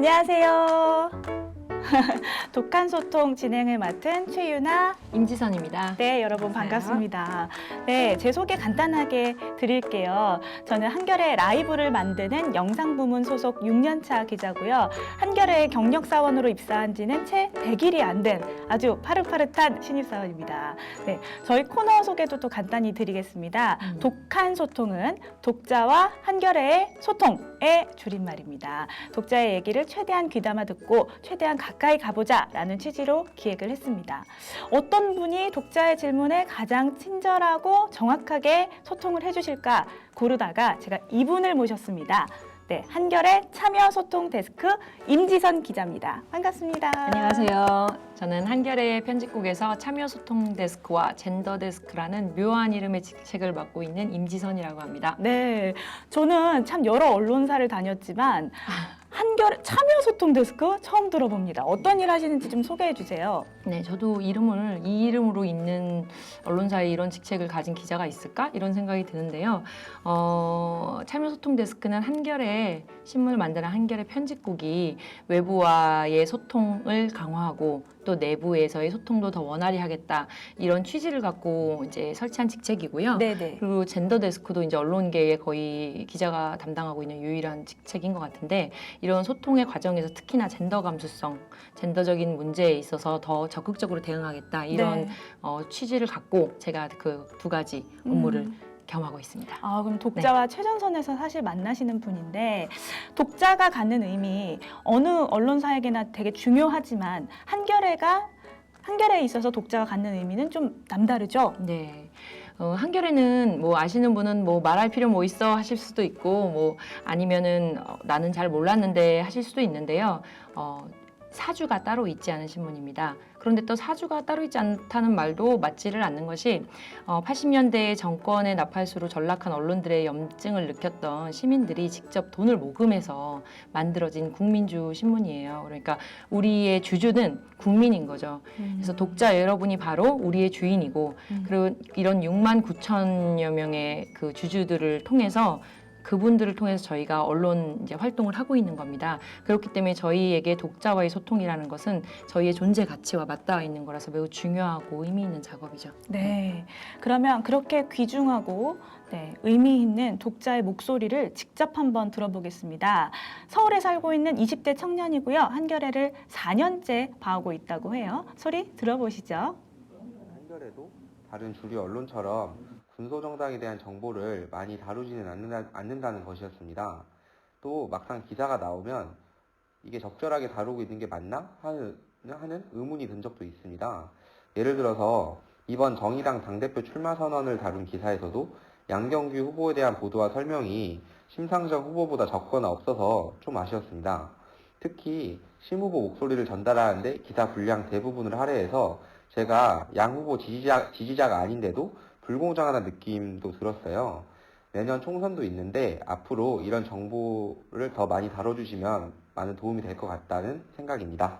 안녕하세요. 독한 소통 진행을 맡은 최유나, 임지선입니다. 네, 여러분 반갑습니다. 네, 제 소개 간단하게 드릴게요. 저는 한겨레 라이브를 만드는 영상부문 소속 6년차 기자고요. 한겨레 경력사원으로 입사한 지는 채 100일이 안 된 아주 파릇파릇한 신입사원입니다. 네, 저희 코너 소개도 또 간단히 드리겠습니다. 독한 소통은 독자와 한겨레의 소통의 줄임말입니다. 독자의 얘기를 최대한 귀담아 듣고 최대한 가까이 가보자라는 취지로 기획을 했습니다. 어떤 분이 독자의 질문에 가장 친절하고 정확하게 소통을 해주실까 고르다가 제가 이분을 모셨습니다. 네, 한겨레 참여소통 데스크 임지선 기자입니다. 반갑습니다. 안녕하세요. 저는 한겨레 편집국에서 참여소통 데스크와 젠더 데스크라는 묘한 이름의 직책을 맡고 있는 임지선이라고 합니다. 네, 저는 참 여러 언론사를 다녔지만 한겨레 참여소통 데스크 처음 들어봅니다. 어떤 일 하시는지 좀 소개해 주세요. 네, 저도 이 이름으로 있는 언론사에 이런 직책을 가진 기자가 있을까? 이런 생각이 드는데요. 참여소통 데스크는 한겨레 신문을 만드는 한겨레 편집국이 외부와의 소통을 강화하고 또 내부에서의 소통도 더 원활히 하겠다 이런 취지를 갖고 이제 설치한 직책이고요. 네네. 그리고 젠더 데스크도 이제 언론계에 거의 기자가 담당하고 있는 유일한 직책인 것 같은데 이런 소통의 과정에서 특히나 젠더 감수성, 젠더적인 문제에 있어서 더 적극적으로 대응하겠다 이런 네. 취지를 갖고 제가 그 두 가지 업무를 겸하고 있습니다. 아, 그럼 독자와 최전선에서 사실 만나시는 분인데 독자가 갖는 의미 어느 언론사에게나 되게 중요하지만 한겨레에 있어서 독자가 갖는 의미는 좀 남다르죠? 네. 한겨레는 뭐 아시는 분은 뭐 말할 필요 뭐 있어 하실 수도 있고 뭐 아니면은 나는 잘 몰랐는데 하실 수도 있는데요. 사주가 따로 있지 않은 신문입니다. 그런데 또 사주가 따로 있지 않다는 말도 맞지를 않는 것이 80년대 정권의 나팔수로 전락한 언론들의 염증을 느꼈던 시민들이 직접 돈을 모금해서 만들어진 국민주 신문이에요. 그러니까 우리의 주주는 국민인 거죠. 그래서 독자 여러분이 바로 우리의 주인이고 그리고 이런 6만 9천여 명의 그 주주들을 통해서 그분들을 통해서 저희가 언론 이제 활동을 하고 있는 겁니다. 그렇기 때문에 저희에게 독자와의 소통이라는 것은 저희의 존재 가치와 맞닿아 있는 거라서 매우 중요하고 의미 있는 작업이죠. 네. 그러면 그렇게 귀중하고 의미 있는 독자의 목소리를 직접 한번 들어보겠습니다. 서울에 살고 있는 20대 청년이고요. 한겨레를 4년째 봐오고 있다고 해요. 소리 들어보시죠. 한겨레도 다른 주류 언론처럼 군소정당에 대한 정보를 많이 다루지는 않는다는 것이었습니다. 또 막상 기사가 나오면 이게 적절하게 다루고 있는 게 맞나? 하는 의문이 든 적도 있습니다. 예를 들어서 이번 정의당 당대표 출마 선언을 다룬 기사에서도 양경규 후보에 대한 보도와 설명이 심상정 후보보다 적거나 없어서 좀 아쉬웠습니다. 특히 심 후보 목소리를 전달하는데 기사 분량 대부분을 할애해서 제가 양 후보 지지자가 아닌데도 불공정하다는 느낌도 들었어요. 내년 총선도 있는데 앞으로 이런 정보를 더 많이 다뤄주시면 많은 도움이 될 것 같다는 생각입니다.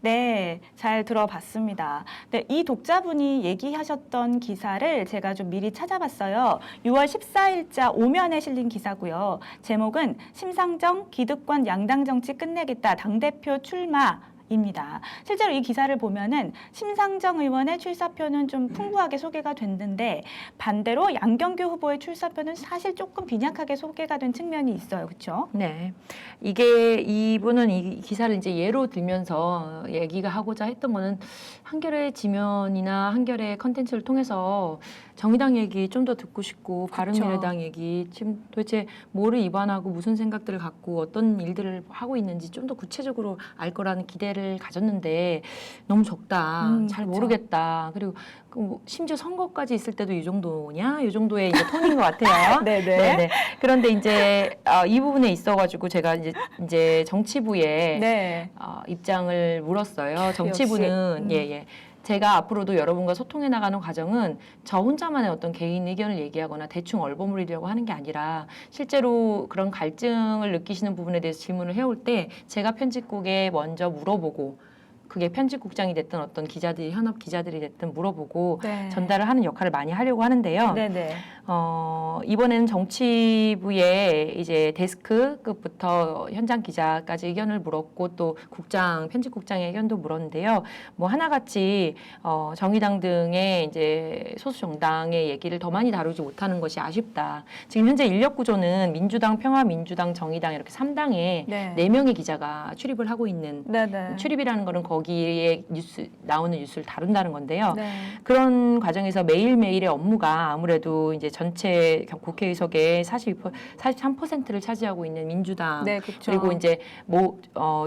네, 잘 들어봤습니다. 네, 이 독자분이 얘기하셨던 기사를 제가 좀 미리 찾아봤어요. 6월 14일자 오면에 실린 기사고요. 제목은 심상정 기득권 양당 정치 끝내겠다 당대표 출마 입니다. 실제로 이 기사를 보면은 심상정 의원의 출사표는 좀 풍부하게 소개가 됐는데 반대로 양경규 후보의 출사표는 사실 조금 빈약하게 소개가 된 측면이 있어요. 그렇죠? 네. 이게 이분은 이 기사를 이제 예로 들면서 얘기가 하고자 했던 거는 한겨레 지면이나 한겨레 컨텐츠를 통해서 정의당 얘기 좀 더 듣고 싶고 바른미래당 얘기 지금 도대체 뭐를 입안하고 무슨 생각들을 갖고 어떤 일들을 하고 있는지 좀 더 구체적으로 알 거라는 기대를 가졌는데 너무 적다. 잘 모르겠다. 그리고 심지어 선거까지 있을 때도 이 정도냐? 이 정도의 이제 톤인 것 같아요. 네네. 그런데 이제 이 부분에 있어가지고 제가 이제 정치부에 입장을 물었어요. 정치부는 제가 앞으로도 여러분과 소통해 나가는 과정은 저 혼자만의 어떤 개인 의견을 얘기하거나 대충 얼버무리려고 하는 게 아니라 실제로 그런 갈증을 느끼시는 부분에 대해서 질문을 해올 때 제가 편집국에 먼저 물어보고 그게 편집국장이 됐든 어떤 기자들이 현업 기자들이 됐든 물어보고 네. 전달을 하는 역할을 많이 하려고 하는데요. 네네. 이번에는 정치부의 이제 데스크급부터 현장 기자까지 의견을 물었고 또 국장, 편집국장의 의견도 물었는데요. 뭐 하나같이 정의당 등의 이제 소수 정당의 얘기를 더 많이 다루지 못하는 것이 아쉽다. 지금 현재 인력 구조는 민주당, 평화민주당, 정의당 이렇게 3당에 네. 4명의 기자가 출입을 하고 있는 네네. 출입이라는 거는 거기에 나오는 뉴스를 다룬다는 건데요. 네. 그런 과정에서 매일매일의 업무가 아무래도 이제 전체 국회의석의 43%를 차지하고 있는 민주당 네, 그렇죠. 그리고 이제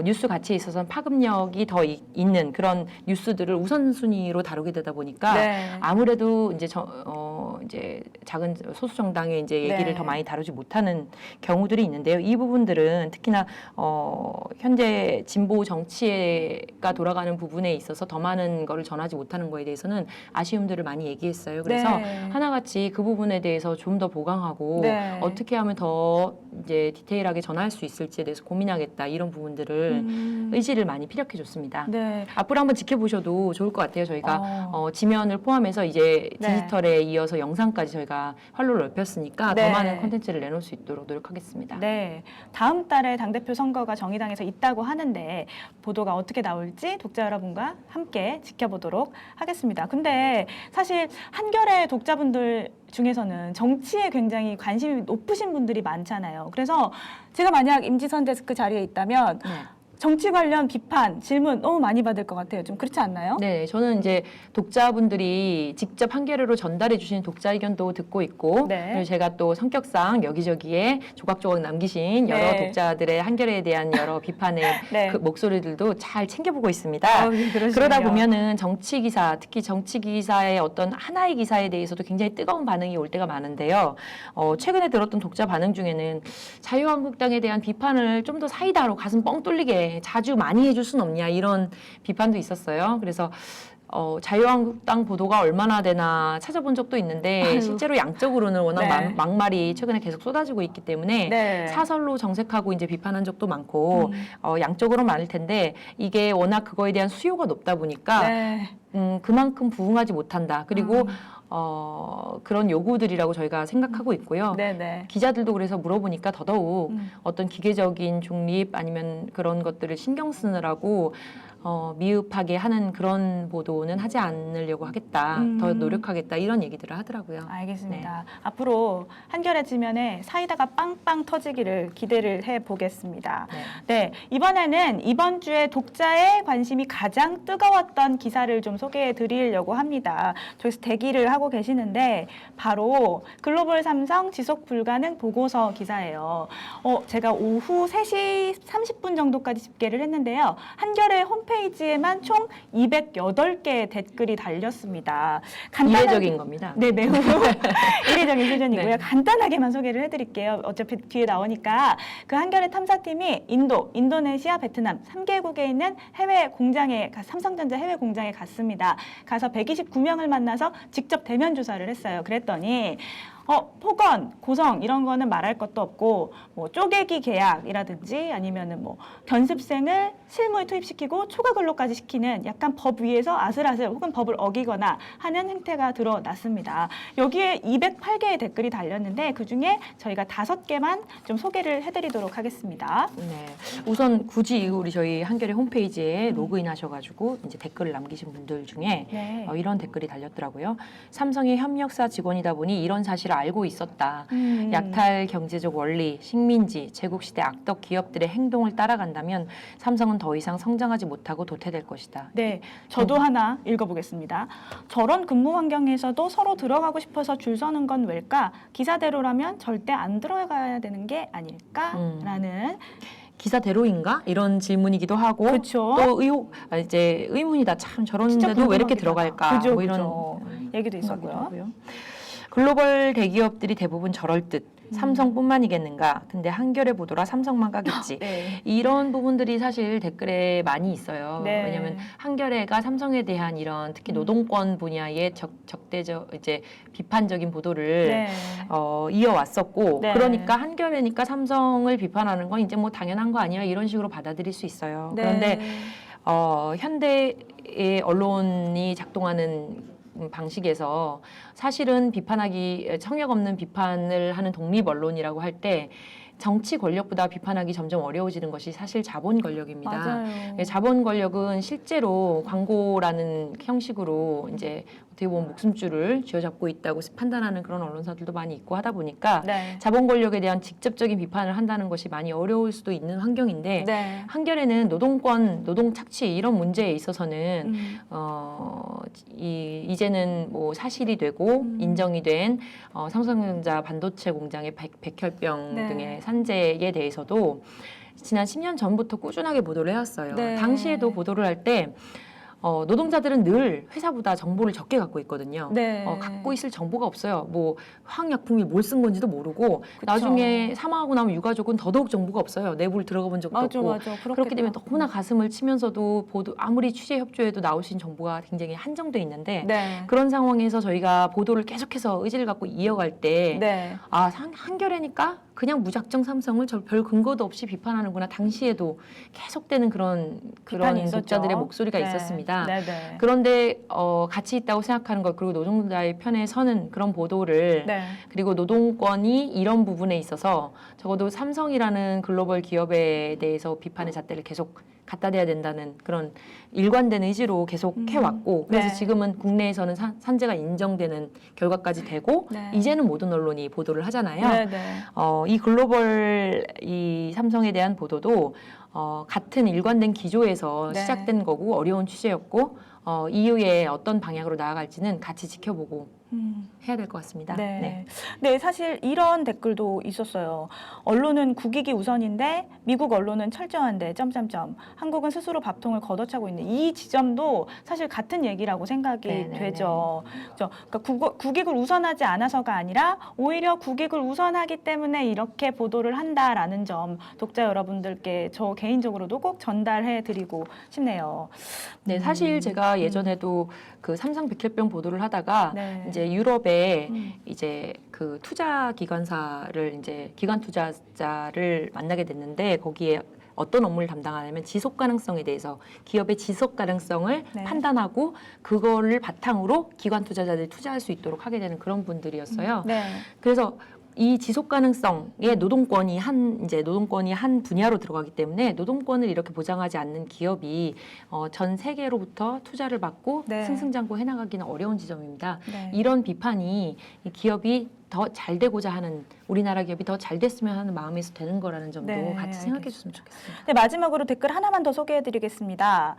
뉴스 가치에 있어서는 파급력이 더 있는 그런 뉴스들을 우선순위로 다루게 되다 보니까 네. 아무래도 이제 이제 작은 소수 정당의 이제 얘기를 네. 더 많이 다루지 못하는 경우들이 있는데요. 이 부분들은 특히나 현재 진보 정치가 돌아가는 부분에 있어서 더 많은 거를 전하지 못하는 거에 대해서는 아쉬움들을 많이 얘기했어요. 그래서 네. 하나같이 그 부분에 대해서 좀 더 보강하고 네. 어떻게 하면 더 이제 디테일하게 전할 수 있을지에 대해서 고민하겠다 이런 부분들을 의지를 많이 피력해 줬습니다. 네. 앞으로 한번 지켜보셔도 좋을 것 같아요. 저희가 지면을 포함해서 이제 네. 디지털에 이어서 영상까지 저희가 활로를 넓혔으니까 네. 더 많은 콘텐츠를 내놓을 수 있도록 노력하겠습니다. 네. 다음 달에 당대표 선거가 정의당에서 있다고 하는데 보도가 어떻게 나올지 독자 여러분과 함께 지켜보도록 하겠습니다. 근데 사실 한겨레 독자분들 중에서는 정치에 굉장히 관심이 높으신 분들이 많잖아요. 그래서 제가 만약 임지선 데스크 자리에 있다면 네. 정치 관련 비판, 질문 너무 많이 받을 것 같아요. 좀 그렇지 않나요? 네, 저는 이제 독자분들이 직접 한겨레로 전달해 주신 독자 의견도 듣고 있고 네. 그리고 제가 또 성격상 여기저기에 조각조각 남기신 여러 네. 독자들의 한겨레에 대한 여러 비판의 네. 그 목소리들도 잘 챙겨보고 있습니다. 그러시군요. 그러다 보면은 정치 기사, 특히 정치 기사의 어떤 하나의 기사에 대해서도 굉장히 뜨거운 반응이 올 때가 많은데요. 최근에 들었던 독자 반응 중에는 자유한국당에 대한 비판을 좀 더 사이다로 가슴 뻥 뚫리게 자주 많이 해줄 순 없냐 이런 비판도 있었어요. 그래서 자유한국당 보도가 얼마나 되나 찾아본 적도 있는데 아유. 실제로 양적으로는 워낙 네. 막말이 최근에 계속 쏟아지고 있기 때문에 네. 사설로 정색하고 이제 비판한 적도 많고 양적으로 많을 텐데 이게 워낙 그거에 대한 수요가 높다 보니까 네. 그만큼 부응하지 못한다. 그리고 그런 요구들이라고 저희가 생각하고 있고요. 네네. 기자들도 그래서 물어보니까 더더욱 음. 어떤 기계적인 중립 아니면 그런 것들을 신경 쓰느라고 미흡하게 하는 그런 보도는 하지 않으려고 하겠다. 더 노력하겠다. 이런 얘기들을 하더라고요. 알겠습니다. 앞으로 한겨레 지면에 사이다가 빵빵 터지기를 기대를 해보겠습니다. 네, 이번에는 이번 주에 독자의 관심이 가장 뜨거웠던 기사를 좀 소개해 드리려고 합니다. 저기서 대기를 하고 계시는데 바로 글로벌 삼성 지속 불가능 보고서 기사예요. 제가 오후 3시 30분 정도까지 집계를 했는데요. 한겨레 홈페이지에만 총 208개의 댓글이 달렸습니다. 이례적인 겁니다. 네, 매우 이례적인 수준이고요. 네. 간단하게만 소개를 해드릴게요. 어차피 뒤에 나오니까 그 한겨레 탐사팀이 인도네시아, 베트남 3개국에 있는 해외 공장에 삼성전자 해외 공장에 갔습니다. 가서 129명을 만나서 직접 대면 조사를 했어요. 그랬더니 폭언, 고성 이런 거는 말할 것도 없고 뭐 쪼개기 계약이라든지 아니면은 뭐 견습생을 실무에 투입시키고 초과 근로까지 시키는 약간 법 위에서 아슬아슬 혹은 법을 어기거나 하는 행태가 드러났습니다. 여기에 208개의 댓글이 달렸는데 그중에 저희가 5개만 좀 소개를 해드리도록 하겠습니다. 네. 우선 굳이 우리 저희 한겨레 홈페이지에 로그인 하셔가지고 이제 댓글을 남기신 분들 중에 네. 이런 댓글이 달렸더라고요. 삼성의 협력사 직원이다 보니 이런 사실을 알고 있었다. 약탈 경제적 원리, 식민지, 제국시대 악덕 기업들의 행동을 따라간다면 삼성은 더 이상 성장하지 못하고 도태될 것이다. 네, 저도 하나 읽어보겠습니다. 저런 근무 환경에서도 서로 들어가고 싶어서 줄 서는 건 왜일까? 기사대로라면 절대 안 들어가야 되는 게 아닐까라는 기사대로인가? 이런 질문이기도 하고 그렇죠. 또 이제 의문이다. 참 진짜 저런데도 왜 이렇게 궁금하기도 들어갈까? 그죠, 뭐 이런 그죠. 얘기도 있었고요. 하고요. 글로벌 대기업들이 대부분 저럴 듯 삼성뿐만이겠는가? 근데 한겨레 보도라 삼성만 가겠지. 네. 이런 부분들이 사실 댓글에 많이 있어요. 네. 왜냐하면 한겨레가 삼성에 대한 이런 특히 노동권 분야의 적대적 이제 비판적인 보도를 네. 이어왔었고 네. 그러니까 한겨레니까 삼성을 비판하는 건 이제 뭐 당연한 거 아니야 이런 식으로 받아들일 수 있어요. 네. 그런데 현대의 언론이 작동하는 방식에서 사실은 비판하기 청력 없는 비판을 하는 독립 언론이라고 할 때 정치 권력보다 비판하기 점점 어려워지는 것이 사실 자본 권력입니다. 맞아요. 자본 권력은 실제로 광고라는 형식으로 이제 어떻게 보면 목숨줄을 쥐어잡고 있다고 판단하는 그런 언론사들도 많이 있고 하다 보니까 네. 자본 권력에 대한 직접적인 비판을 한다는 것이 많이 어려울 수도 있는 환경인데 네. 한겨레는 노동권, 노동 착취 이런 문제에 있어서는 이제는 뭐 사실이 되고 인정이 된 삼성전자 반도체 공장의 백혈병 네. 등의 산재에 대해서도 지난 10년 전부터 꾸준하게 보도를 해왔어요. 네. 당시에도 보도를 할 때 노동자들은 늘 회사보다 정보를 적게 갖고 있거든요. 네. 갖고 있을 정보가 없어요. 뭐 화학약품이 뭘 쓴 건지도 모르고 나중에 사망하고 나면 유가족은 더더욱 정보가 없어요. 내부를 들어가 본 적도 없고. 맞아. 그렇기 때문에 너무나 가슴을 치면서도 아무리 취재 협조해도 나오신 정보가 굉장히 한정돼 있는데 네. 그런 상황에서 저희가 보도를 계속해서 의지를 갖고 이어갈 때 네. 한겨레니까 그냥 무작정 삼성을 별 근거도 없이 비판하는구나. 당시에도 계속되는 그런 비판이 있었죠. 독자들의 목소리가 네. 있었습니다. 네. 네. 그런데 가치 있다고 생각하는 것 그리고 노동자의 편에 서는 그런 보도를 네. 그리고 노동권이 이런 부분에 있어서 적어도 삼성이라는 글로벌 기업에 대해서 비판의 잣대를 계속 갖다 대야 된다는 그런 일관된 의지로 계속 해왔고 그래서 네. 지금은 국내에서는 산재가 인정되는 결과까지 되고 네. 이제는 모든 언론이 보도를 하잖아요. 네. 네. 이 글로벌 이 삼성에 대한 보도도 같은 일관된 기조에서 네. 시작된 거고 어려운 취재였고 이후에 어떤 방향으로 나아갈지는 같이 지켜보고 해야 될 것 같습니다. 네. 네, 사실 이런 댓글도 있었어요. 언론은 국익이 우선인데 미국 언론은 철저한데 점점점 한국은 스스로 밥통을 걷어차고 있는 이 지점도 사실 같은 얘기라고 생각이 네네네. 되죠. 그렇죠? 그러니까 국익을 우선하지 않아서가 아니라 오히려 국익을 우선하기 때문에 이렇게 보도를 한다라는 점 독자 여러분들께 저 개인적으로도 꼭 전달해드리고 싶네요. 네, 사실 제가 예전에도 그 삼성 백혈병 보도를 하다가 네. 이제 유럽에 이제 그 투자 기관사를 이제 기관 투자자를 만나게 됐는데 거기에 어떤 업무를 담당하냐면 지속 가능성에 대해서 기업의 지속 가능성을 네. 판단하고 그거를 바탕으로 기관 투자자들이 투자할 수 있도록 하게 되는 그런 분들이었어요. 네. 그래서 이 지속 가능성의 노동권이 한 분야로 들어가기 때문에 노동권을 이렇게 보장하지 않는 기업이 전 세계로부터 투자를 받고 네. 승승장구 해나가기는 어려운 지점입니다. 네. 이런 비판이 이 기업이 더 잘 되고자 하는 우리나라 기업이 더 잘 됐으면 하는 마음에서 되는 거라는 점도 네, 같이 생각해 줬으면 좋겠습니다. 네, 마지막으로 댓글 하나만 더 소개해드리겠습니다.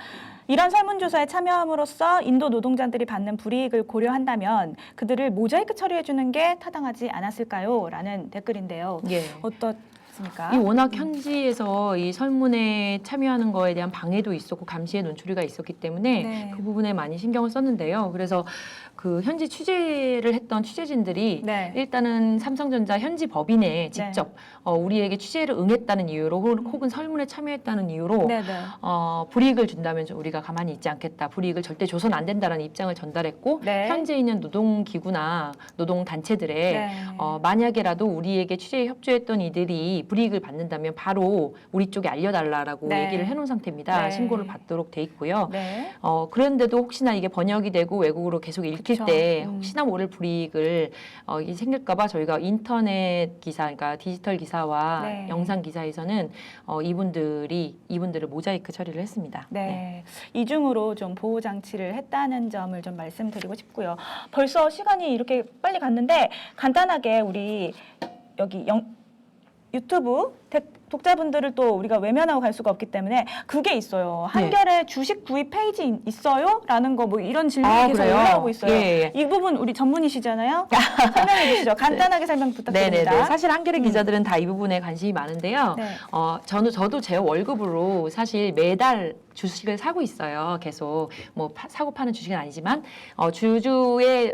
이런 설문조사에 참여함으로써 인도 노동자들이 받는 불이익을 고려한다면 그들을 모자이크 처리해주는 게 타당하지 않았을까요? 라는 댓글인데요. 예. 어떻습니까? 이 워낙 현지에서 이 설문에 참여하는 거에 대한 방해도 있었고 감시의 논출이가 있었기 때문에 네. 그 부분에 많이 신경을 썼는데요. 그래서 그 현지 취재를 했던 취재진들이 네. 일단은 삼성전자 현지 법인에 직접 우리에게 취재를 응했다는 이유로 혹은 설문에 참여했다는 이유로 네네. 불이익을 준다면 우리가 가만히 있지 않겠다. 불이익을 절대 줘서는 안 된다는 입장을 전달했고 네. 현재 있는 노동기구나 노동단체들에 네. 만약에라도 우리에게 취재에 협조했던 이들이 불이익을 받는다면 바로 우리 쪽에 알려달라라고 네. 얘기를 해놓은 상태입니다. 네. 신고를 받도록 돼 있고요. 네. 그런데도 혹시나 이게 번역이 되고 외국으로 계속 읽힐 그쵸. 때 혹시나 모를 불이익을 이게 생길까봐 저희가 인터넷 기사, 그러니까 디지털 기사와 네. 영상 기사에서는 이분들을 모자이크 처리를 했습니다. 네. 이중으로 좀 보호 장치를 했다는 점을 좀 말씀드리고 싶고요. 벌써 시간이 이렇게 빨리 갔는데 간단하게 우리 여기 유튜브 독자분들을 또 우리가 외면하고 갈 수가 없기 때문에 그게 있어요. 한겨레 주식 구입 페이지 있어요? 라는 거 뭐 이런 질문이 계속 그래요? 올라오고 있어요. 예. 이 부분 우리 전문이시잖아요. 설명해 주시죠. 간단하게 설명 부탁드립니다. 네네네. 사실 한겨레 기자들은 다 이 부분에 관심이 많은데요. 네. 저도 제 월급으로 사실 매달 주식을 사고 있어요. 계속 뭐 사고 파는 주식은 아니지만 주주에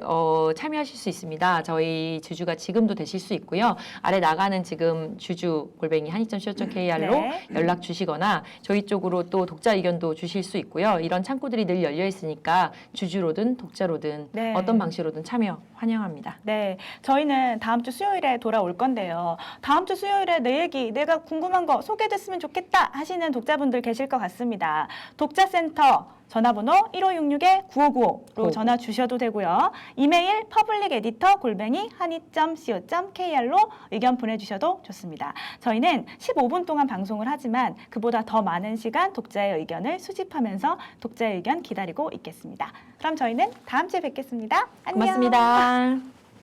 참여하실 수 있습니다. 저희 주주가 지금도 되실 수 있고요. 아래 나가는 지금 주주 골뱅이 한이점.co.kr로 네. 연락 주시거나 저희 쪽으로 또 독자 의견도 주실 수 있고요. 이런 창구들이 늘 열려 있으니까 주주로든 독자로든 네. 어떤 방식으로든 참여 환영합니다. 네, 저희는 다음 주 수요일에 돌아올 건데요. 다음 주 수요일에 내 얘기, 내가 궁금한 거 소개됐으면 좋겠다 하시는 독자분들 계실 것 같습니다. 독자센터 전화번호 1566-9595로 전화 주셔도 되고요. 이메일 publiceditor@한이.co.kr로 의견 보내주셔도 좋습니다. 저희는 15분 동안 방송을 하지만 그보다 더 많은 시간 독자의 의견을 수집하면서 독자의 의견 기다리고 있겠습니다. 그럼 저희는 다음 주에 뵙겠습니다. 안녕. 고맙습니다.